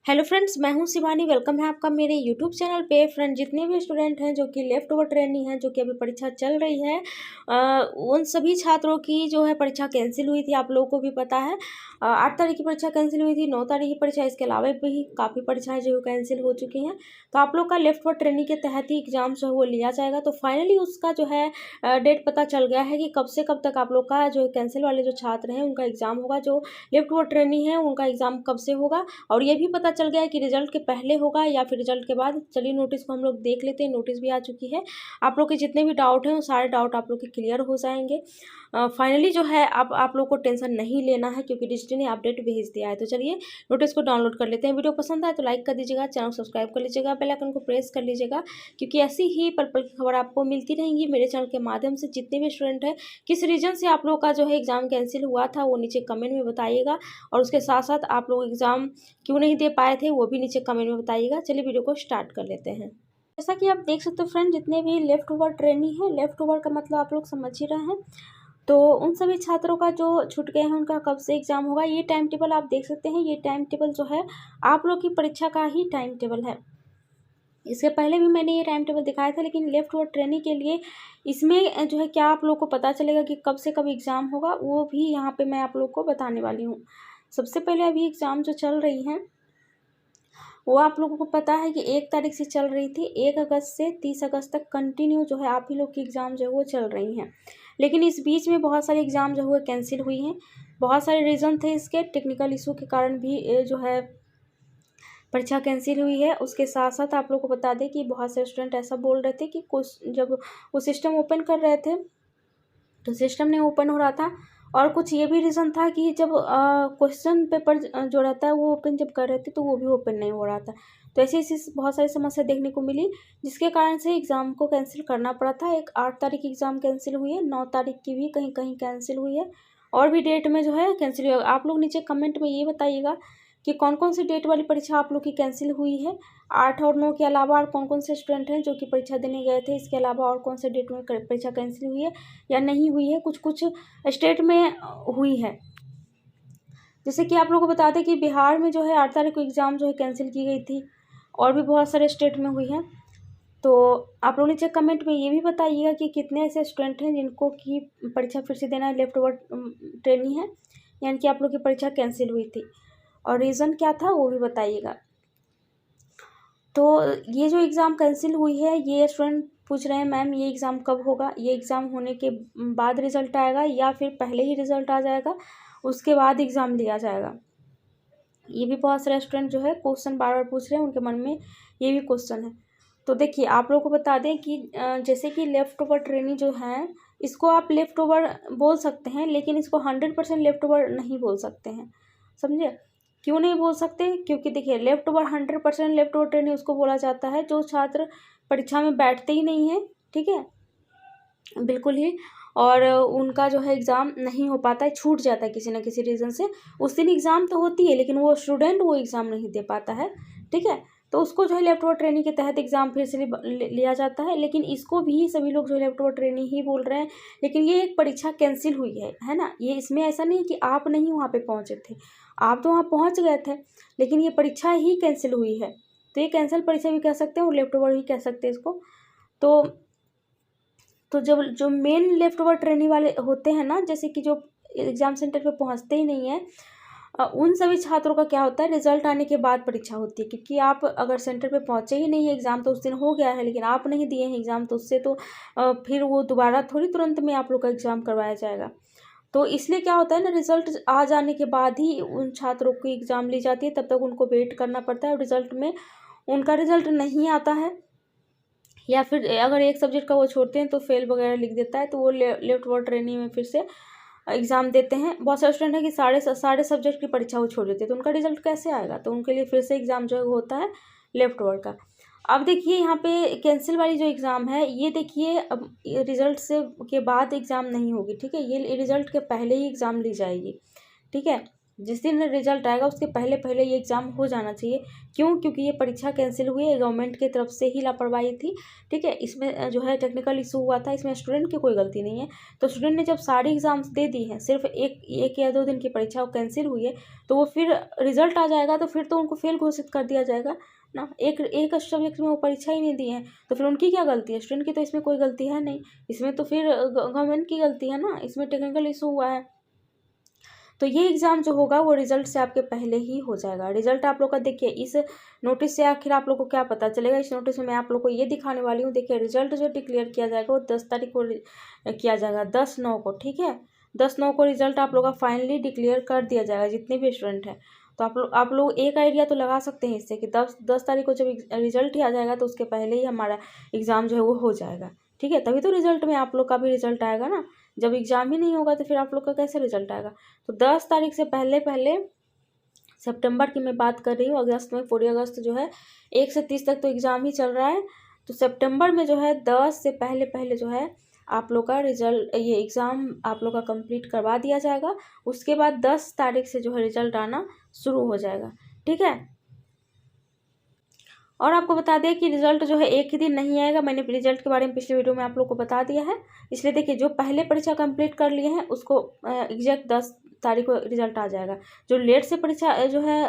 Hello friends, मैं हूं Shivani. Welcome है आपका मेरे यूट्यूब चैनल पे। फ्रेंड, जितने भी स्टूडेंट हैं जो कि लेफ्ट ओवर ट्रेनिंग है, जो कि अभी परीक्षा चल रही है, उन सभी छात्रों की जो है परीक्षा कैंसिल हुई थी। आप लोगों को भी पता है 8 तारीख की परीक्षा कैंसिल हुई थी, 9 तारीख की परीक्षा, इसके अलावा भी काफ़ी परीक्षाएं जो कैंसिल हो चुकी हैं। तो आप लोग का लेफ्ट ओवर ट्रेनिंग के तहत ही एग्जाम जो है वो लिया जाएगा। तो फाइनली उसका जो है डेट पता चल गया है कि कब से कब तक आप लोग का जो कैंसिल वाले जो छात्र हैं उनका एग्जाम होगा। जो लेफ्ट ओवर ट्रेनिंग है उनका एग्जाम कब से होगा, और ये भी पता चल गया है कि रिजल्ट के पहले होगा या फिर रिजल्ट के बाद। चलिए नोटिस को हम लोग देख लेते हैं। नोटिस भी आ चुकी है। आप लोग के जितने भी डाउट हैं वो सारे डाउट आप लोग के क्लियर हो जाएंगे। फाइनली जो है अब आप लोग को टेंशन नहीं लेना है, क्योंकि डिस्ट्रिक्ट ने अपडेट भेज दिया है। तो चलिए नोटिस को डाउनलोड कर लेते हैं। वीडियो पसंद आए तो लाइक कर दीजिएगा, चैनल सब्सक्राइब कर लीजिएगा, बेल आइकन को प्रेस कर लीजिएगा, क्योंकि ऐसी ही पल पल की खबर आपको मिलती रहेंगी मेरे चैनल के माध्यम से। जितने भी स्टूडेंट हैं किस रीजन से आप लोग का जो है एग्जाम कैंसिल हुआ था वो नीचे कमेंट में बताइएगा, और उसके साथ साथ आप लोग एग्जाम क्यों नहीं दे पाए थे वो भी नीचे कमेंट में बताइएगा। चलिए वीडियो को स्टार्ट कर लेते हैं। जैसा कि आप देख सकते हो फ्रेंड, जितने भी लेफ्ट ओवर ट्रेनिंग है, लेफ्ट ओवर का मतलब आप लोग समझ ही रहे हैं। तो उन सभी छात्रों का जो छूट गए हैं उनका कब से एग्जाम होगा, ये टाइम टेबल आप देख सकते हैं। ये टाइम टेबल जो है आप लोग की परीक्षा का ही टाइम टेबल है। इसके पहले भी मैंने ये टाइम टेबल दिखाया था, लेकिन लेफ्ट ओवर ट्रेनिंग के लिए इसमें जो है क्या आप लोग को पता चलेगा कि कब से कब एग्ज़ाम होगा, वो भी यहाँ पे मैं आप लोग को बताने वाली हूँ। सबसे पहले अभी एग्ज़ाम जो चल रही हैं वो आप लोगों को पता है कि 1 तारीख से चल रही थी। 1 अगस्त से 30 अगस्त तक कंटिन्यू जो है आप ही लोग की एग्ज़ाम जो है वो चल रही हैं। लेकिन इस बीच में बहुत सारे एग्ज़ाम जो है कैंसिल हुई हैं। बहुत सारे रीज़न थे इसके, टेक्निकल इशू के कारण भी जो है परीक्षा कैंसिल हुई है। उसके साथ साथ आप लोग को बता दें कि बहुत से स्टूडेंट ऐसा बोल रहे थे कि कुछ जब वो सिस्टम ओपन कर रहे थे तो सिस्टम नहीं ओपन हो रहा था, और कुछ ये भी रीज़न था कि जब क्वेश्चन पेपर जो रहता है वो ओपन जब कर रहे थे तो वो भी ओपन नहीं हो रहा था। तो ऐसी ऐसी बहुत सारी समस्या देखने को मिली, जिसके कारण से एग्ज़ाम को कैंसिल करना पड़ा था। एक 8 तारीख की एग्ज़ाम कैंसिल हुई है, 9 तारीख की भी कहीं कहीं कैंसिल हुई है, और भी डेट में जो है कैंसिल हुई है। आप लोग नीचे कमेंट में ये बताइएगा कि कौन कौन सी डेट वाली परीक्षा आप लोग की कैंसिल हुई है। 8 और 9 के अलावा और कौन कौन से स्टूडेंट हैं जो कि परीक्षा देने गए थे, इसके अलावा और कौन से डेट में परीक्षा कैंसिल हुई है या नहीं हुई है। कुछ कुछ स्टेट में हुई है। जैसे कि आप लोगों को बता दें कि बिहार में जो है 8 तारीख को एग्ज़ाम जो है कैंसिल की गई थी, और भी बहुत सारे स्टेट में हुई है। तो आप लोग नीचे कमेंट में ये भी बताइएगा कि कितने ऐसे स्टूडेंट हैं जिनको की परीक्षा फिर से देना है, लेफ्ट ओवर ट्रेनिंग है, यानी कि आप लोग की परीक्षा कैंसिल हुई थी, और रीज़न क्या था वो भी बताइएगा। तो ये जो एग्ज़ाम कैंसिल हुई है, ये स्टूडेंट पूछ रहे हैं मैम ये एग्ज़ाम कब होगा, ये एग्ज़ाम होने के बाद रिज़ल्ट आएगा या फिर पहले ही रिज़ल्ट आ जाएगा उसके बाद एग्ज़ाम लिया जाएगा। ये भी बहुत सारे स्टूडेंट जो है क्वेश्चन बार बार पूछ रहे हैं, उनके मन में ये भी क्वेश्चन है। तो देखिए आप लोगों को बता दें कि जैसे कि लेफ़्ट ओवर ट्रेनिंग जो है, इसको आप लेफ़्ट ओवर बोल सकते हैं, लेकिन इसको 100% लेफ़्ट ओवर नहीं बोल सकते हैं। समझे? क्यों नहीं बोल सकते? क्योंकि देखिए left over 100% left over training उसको बोला जाता है जो छात्र परीक्षा में बैठते ही नहीं हैं, ठीक है, बिल्कुल ही, और उनका जो है एग्ज़ाम नहीं हो पाता है, छूट जाता है किसी न किसी रीज़न से। उस दिन एग्ज़ाम तो होती है, लेकिन वो स्टूडेंट वो एग्ज़ाम नहीं दे पाता है, ठीक है। तो उसको जो है लेफ्ट ओवर ट्रेनिंग के तहत एग्ज़ाम फिर से लिया जाता है। लेकिन इसको भी सभी लोग जो है लेफ्ट ओवर ट्रेनिंग ही बोल रहे हैं। लेकिन ये एक परीक्षा कैंसिल हुई है ना। ये इसमें ऐसा नहीं कि आप नहीं वहाँ पे पहुँचे थे, आप तो वहाँ पहुँच गए थे, लेकिन ये परीक्षा ही कैंसिल हुई है। तो ये कैंसिल परीक्षा भी कह सकते हैं और लेफ्ट ओवर ही कह सकते हैं इसको। तो जब जो मेन लेफ्ट ओवर ट्रेनिंग वाले होते हैं ना, जैसे कि जो एग्ज़ाम सेंटर पे पहुंचते ही नहीं है, उन सभी छात्रों का क्या होता है, रिजल्ट आने के बाद परीक्षा होती है। क्योंकि आप अगर सेंटर पे पहुंचे ही नहीं है, एग्ज़ाम तो उस दिन हो गया है लेकिन आप नहीं दिए हैं एग्ज़ाम, तो उससे तो फिर वो दोबारा थोड़ी तुरंत में आप लोग का एग्ज़ाम करवाया जाएगा। तो इसलिए क्या होता है ना, रिज़ल्ट आ जाने के बाद ही उन छात्रों की एग्ज़ाम ली जाती है, तब तक उनको वेट करना पड़ता है। और रिज़ल्ट में उनका रिज़ल्ट नहीं आता है, या फिर अगर एक सब्जेक्ट का वो छोड़ते हैं तो फेल वगैरह लिख देता है, तो वो लेफ्ट ओवर ट्रेनिंग में फिर से एग्ज़ाम देते हैं। बहुत सारे स्टूडेंट हैं कि सारे सब्जेक्ट की परीक्षा वो छोड़ देते हैं, तो उनका रिजल्ट कैसे आएगा? तो उनके लिए फिर से एग्ज़ाम जो है होता है लेफ्ट ओवर का। अब देखिए यहाँ पे कैंसिल वाली जो एग्ज़ाम है, ये देखिए अब रिज़ल्ट के बाद एग्ज़ाम नहीं होगी, ठीक है, ये रिज़ल्ट के पहले ही एग्ज़ाम ली जाएगी, ठीक है। जिस दिन रिजल्ट आएगा उसके पहले पहले ये एग्ज़ाम हो जाना चाहिए। क्यों? क्योंकि ये परीक्षा कैंसिल हुई है, गवर्नमेंट की तरफ से ही लापरवाही थी। ठीक है, इसमें जो है टेक्निकल इशू हुआ था, इसमें स्टूडेंट की कोई गलती नहीं है। तो स्टूडेंट ने जब सारी एग्ज़ाम्स दे दी हैं, सिर्फ एक या 2 दिन की परीक्षा कैंसिल हुई है, तो वो फिर रिजल्ट आ जाएगा तो फिर तो उनको फेल घोषित कर दिया जाएगा ना। एक सब्जेक्ट में वो परीक्षा ही नहीं दी है, तो फिर उनकी क्या गलती है? स्टूडेंट की तो इसमें कोई गलती है नहीं, इसमें तो फिर गवर्नमेंट की गलती है ना, इसमें टेक्निकल इशू हुआ है। तो ये एग्ज़ाम जो होगा वो रिजल्ट से आपके पहले ही हो जाएगा। रिजल्ट आप लोग का देखिए, इस नोटिस से आखिर आप लोग को क्या पता चलेगा? इस नोटिस में मैं आप लोग को ये दिखाने वाली हूँ। देखिए, रिजल्ट जो डिक्लेयर किया जाएगा वो 10 तारीख को किया जाएगा, 10/9 को। ठीक है, 10/9 को रिजल्ट आप लोग का फाइनली डिक्लेयर कर दिया जाएगा, जितने भी स्टूडेंट हैं। तो आप लोग एक आइडिया तो लगा सकते हैं इससे कि 10 तारीख को जब रिजल्ट ही आ जाएगा तो उसके पहले ही हमारा एग्ज़ाम जो है वो हो जाएगा। ठीक है, तभी तो रिजल्ट में आप लोग का भी रिजल्ट आएगा ना। जब एग्ज़ाम ही नहीं होगा तो फिर आप लोग का कैसे रिजल्ट आएगा? तो 10 तारीख से पहले पहले, सितंबर की मैं बात कर रही हूँ, अगस्त में पूरे अगस्त जो है 1 से 30 तक तो एग्ज़ाम ही चल रहा है। तो सितंबर में जो है 10 से पहले पहले जो है आप लोग का रिजल्ट, ये एग्ज़ाम आप लोग का कंप्लीट करवा दिया जाएगा। उसके बाद 10 तारीख से जो है रिजल्ट आना शुरू हो जाएगा। ठीक है, और आपको बता दें कि रिजल्ट जो है एक ही दिन नहीं आएगा। मैंने रिजल्ट के बारे में पिछले वीडियो में आप लोग को बता दिया है। इसलिए देखिए, जो पहले परीक्षा कंप्लीट कर लिए हैं उसको एग्जैक्ट 10 तारीख को रिजल्ट आ जाएगा। जो लेट से परीक्षा जो है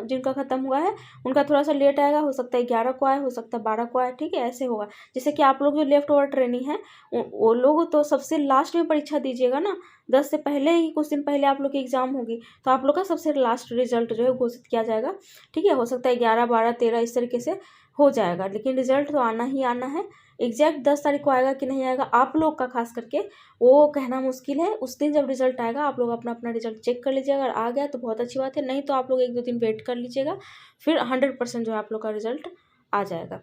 जिनका ख़त्म हुआ है उनका थोड़ा सा लेट आएगा, हो सकता है 11 को आए, हो सकता है 12 को आए। ठीक है, ऐसे होगा। जैसे कि आप लोग जो लेफ्ट ओवर ट्रेनिंग है वो लोग तो सबसे लास्ट में परीक्षा दीजिएगा ना। 10 से पहले ही कुछ दिन पहले आप लोग की एग्ज़ाम होगी, तो आप लोग का सबसे लास्ट रिजल्ट जो है घोषित किया जाएगा। ठीक है, हो सकता है 11, 12, 13 इस तरीके से हो जाएगा, लेकिन रिजल्ट तो आना ही आना है। एग्जैक्ट 10 तारीख को आएगा कि नहीं आएगा आप लोग का खास करके वो कहना मुश्किल है। उस दिन जब रिजल्ट आएगा आप लोग अपना अपना रिजल्ट चेक कर लीजिएगा। अगर आ गया तो बहुत अच्छी बात है, नहीं तो आप लोग 1-2 दिन वेट कर लीजिएगा, फिर 100% जो है आप लोग का रिजल्ट आ जाएगा।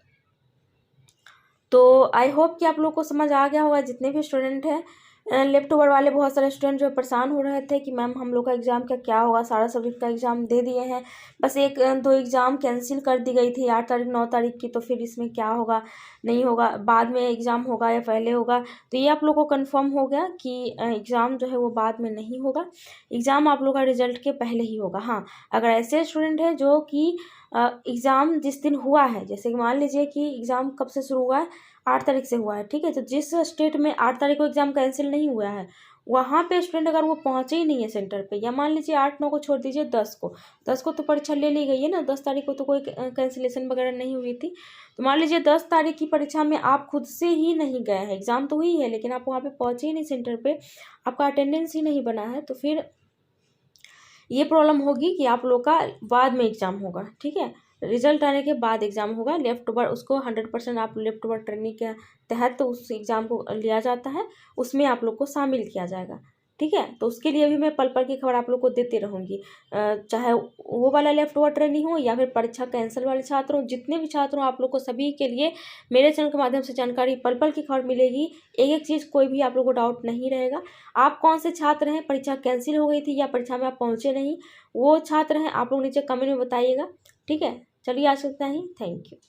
तो आई होप कि आप लोग को समझ आ गया होगा। जितने भी स्टूडेंट हैं लेफ्ट ओवर वाले, बहुत सारे स्टूडेंट जो परेशान हो रहे थे कि मैम हम लोग का एग्ज़ाम का क्या होगा, सारा सब्जेक्ट का एग्ज़ाम दे दिए हैं, बस 1-2 एग्ज़ाम कैंसिल कर दी गई थी 8 तारीख 9 तारीख की, तो फिर इसमें क्या होगा, नहीं होगा, बाद में एग्ज़ाम होगा या पहले होगा। तो ये आप लोग को कन्फर्म हो गया कि एग्ज़ाम जो है वो बाद में नहीं होगा, एग्ज़ाम आप लोग का रिजल्ट के पहले ही होगा। हाँ, अगर ऐसे स्टूडेंट हैं जो कि एग्ज़ाम जिस दिन हुआ है, जैसे कि मान लीजिए कि एग्ज़ाम कब से शुरू हुआ है, 8 तारीख से हुआ है। ठीक है, तो जिस स्टेट में 8 तारीख को एग्ज़ाम कैंसिल नहीं हुआ है वहाँ पे स्टूडेंट अगर वो पहुँचे ही नहीं है सेंटर पे, या मान लीजिए 8-9 को छोड़ दीजिए, 10 को तो परीक्षा ले ली गई है ना, 10 तारीख को तो कोई कैंसिलेशन वगैरह नहीं हुई थी। तो मान लीजिए 10 तारीख की परीक्षा में आप खुद से ही नहीं गए हैं, एग्ज़ाम तो हुई है लेकिन आप वहाँ पे पहुँचे ही नहीं सेंटर पे, आपका अटेंडेंस ही नहीं बना है, तो फिर ये प्रॉब्लम होगी कि आप लोग का बाद में एग्ज़ाम होगा। ठीक है, रिजल्ट आने के बाद एग्ज़ाम होगा। लेफ्ट ओवर उसको 100% आप लेफ्ट ओवर ट्रेनिंग के तहत तो उस एग्ज़ाम को लिया जाता है, उसमें आप लोग को शामिल किया जाएगा। ठीक है, तो उसके लिए भी मैं पल पल की खबर आप लोग को देती रहूँगी, चाहे वो वाला लेफ्ट ओवर ट्रेनिंग हो या फिर परीक्षा कैंसिल वाले छात्र हों, जितने भी छात्र हों, आप लोग को सभी के लिए मेरे चैनल के माध्यम से जानकारी पल पल की खबर मिलेगी। एक एक चीज़, कोई भी आप लोग को डाउट नहीं रहेगा। आप कौन से छात्र हैं, परीक्षा कैंसिल हो गई थी या परीक्षा में आप पहुँचे नहीं, वो छात्र हैं आप लोग नीचे कमेंट में बताइएगा। ठीक है, चलिए आज इतना ही, थैंक यू।